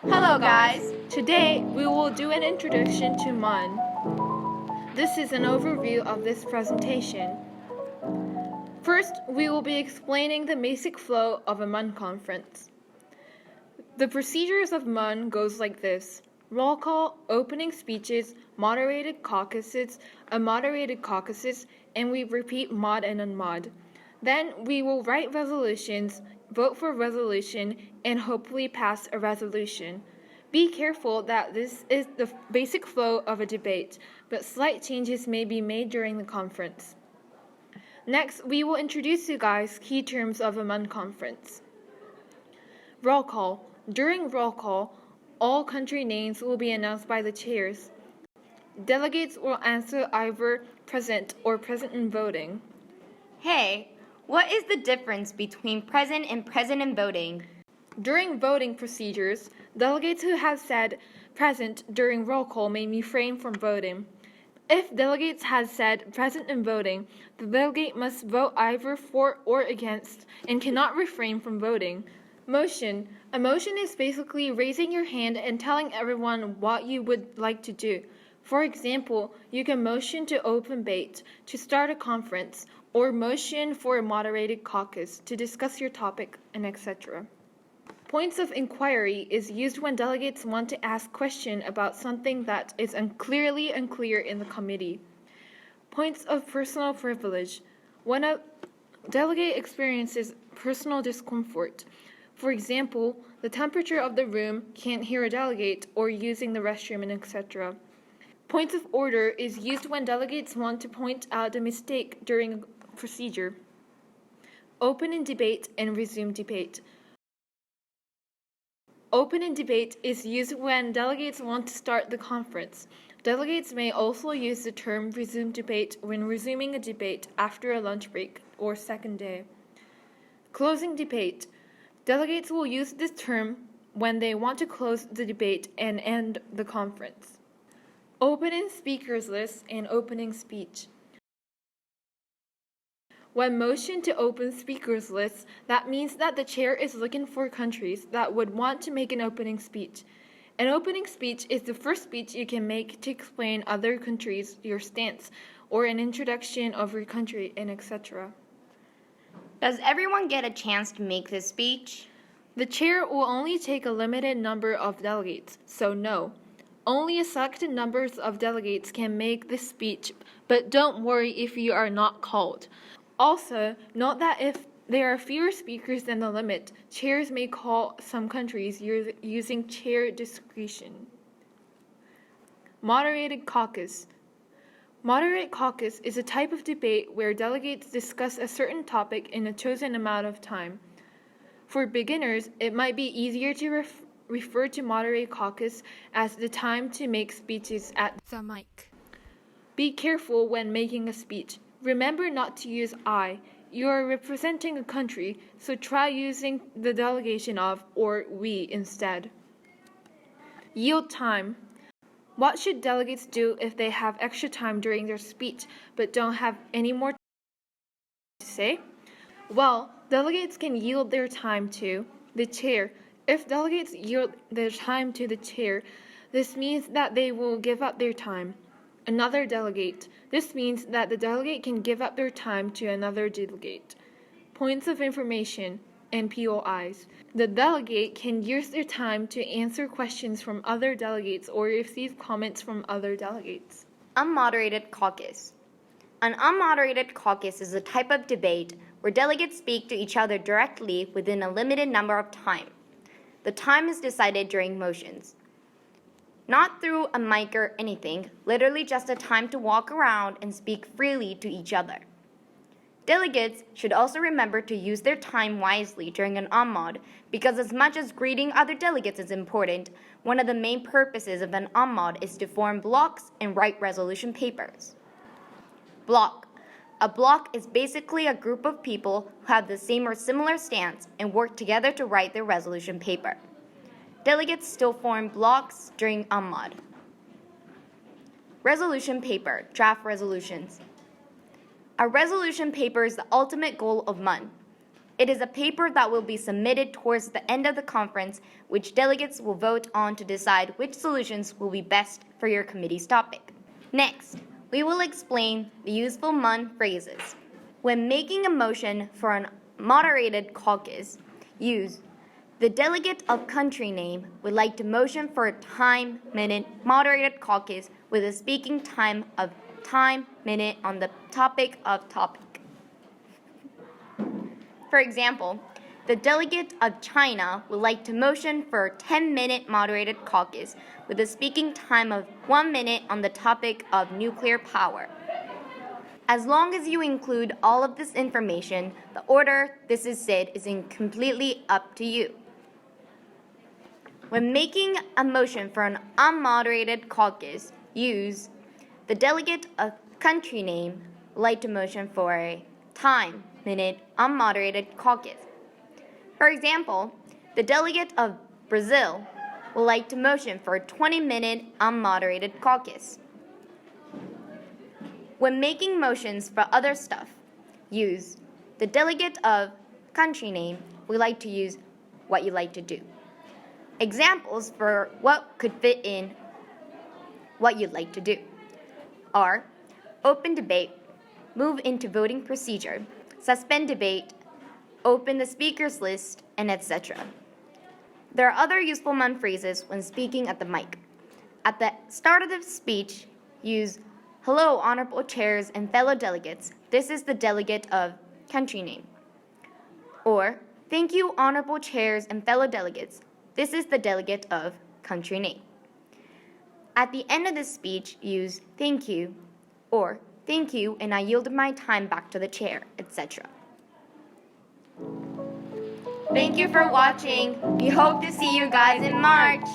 Hello guys! Today we will do an introduction to MUN. This is an overview of this presentation. First, we will be explaining the basic flow of a MUN conference. The procedures of MUN goes like this: roll call, opening speeches, moderated caucuses, unmoderated caucuses, and we repeat mod and unmod. Then we will write resolutions, vote for resolution, and hopefully pass a resolution. Be careful that this is the basic flow of a debate, but slight changes may be made during the conference. Next, we will introduce you guys key terms of a MUN conference. Roll call. During roll call, all country names will be announced by the chairs. Delegates will answer either present or present in voting. Hey, what is the difference between present and voting? During voting procedures, delegates who have said present during roll call may refrain from voting. If delegates have said present in voting, the delegate must vote either for or against and cannot refrain from voting. Motion. A motion is basically raising your hand and telling everyone what you would like to do. For example, you can motion to open debate, to start a conference, or motion for a moderated caucus to discuss your topic, and etc. Points of inquiry is used when delegates want to ask questions about something that is unclear in the committee. Points of personal privilege. When a delegate experiences personal discomfort, for example, the temperature of the room, can't hear a delegate, or using the restroom, and etc. Points of order is used when delegates want to point out a mistake during a procedure. Open in debate and resume debate. Open in debate is used when delegates want to start the conference. Delegates may also use the term resume debate when resuming a debate after a lunch break or second day. Closing debate. Delegates will use this term when they want to close the debate and end the conference. Opening speakers list and opening speech. When motion to open speakers list, that means that the chair is looking for countries that would want to make an opening speech. An opening speech is the first speech you can make to explain other countries your stance, or an introduction of your country, and etc. Does everyone get a chance to make this speech? The chair will only take a limited number of delegates, so no. Only a selected number of delegates can make this speech, but don't worry if you are not called. Also, note that if there are fewer speakers than the limit, chairs may call some countries using chair discretion. Moderated caucus. Moderate caucus is a type of debate where delegates discuss a certain topic in a chosen amount of time. For beginners, it might be easier to refer to moderate caucus as the time to make speeches at the mic. Be careful when making a speech. Remember not to use I. You are representing a country, so try using the delegation of or we instead. Yield time. What should delegates do if they have extra time during their speech but don't have any more to say? Well, delegates can yield their time to the chair. If delegates yield their time to the chair, this means that they will give up their time. Another delegate. This means that the delegate can give up their time to another delegate. Points of information and POIs. The delegate can use their time to answer questions from other delegates or receive comments from other delegates. Unmoderated caucus. An unmoderated caucus is a type of debate where delegates speak to each other directly within a limited number of time. The time is decided during motions. Not through a mic or anything, literally just a time to walk around and speak freely to each other. Delegates should also remember to use their time wisely during an unmod because as much as greeting other delegates is important, one of the main purposes of an unmod is to form blocks and write resolution papers. Block. A block is basically a group of people who have the same or similar stance and work together to write their resolution paper. Delegates still form blocks during unmod. Resolution paper, draft resolutions. A resolution paper is the ultimate goal of MUN. It is a paper that will be submitted towards the end of the conference, which delegates will vote on to decide which solutions will be best for your committee's topic. Next, we will explain the useful MUN phrases. When making a motion for a moderated caucus, use the delegate of country name would like to motion for a time-minute moderated caucus with a speaking time of time-minute on the topic of topic. For example, the delegate of China would like to motion for a 10-minute moderated caucus with a speaking time of 1 minute on the topic of nuclear power. As long as you include all of this information, the order this is said is completely up to you. When making a motion for an unmoderated caucus, use the delegate of country name would like to motion for a time-minute unmoderated caucus. For example, the delegate of Brazil would like to motion for a 20-minute unmoderated caucus. When making motions for other stuff, use the delegate of country name would like to use what you like to do. Examples for what could fit in what you'd like to do are open debate, move into voting procedure, suspend debate, open the speakers list, and etc. There are other useful MUN phrases when speaking at the mic. At the start of the speech, use hello, honorable chairs and fellow delegates. This is the delegate of country name. Or thank you, honorable chairs and fellow delegates. This is the delegate of country name. At the end of the speech, use thank you or thank you, and I yield my time back to the chair, etc. Thank you for watching. We hope to see you guys in March.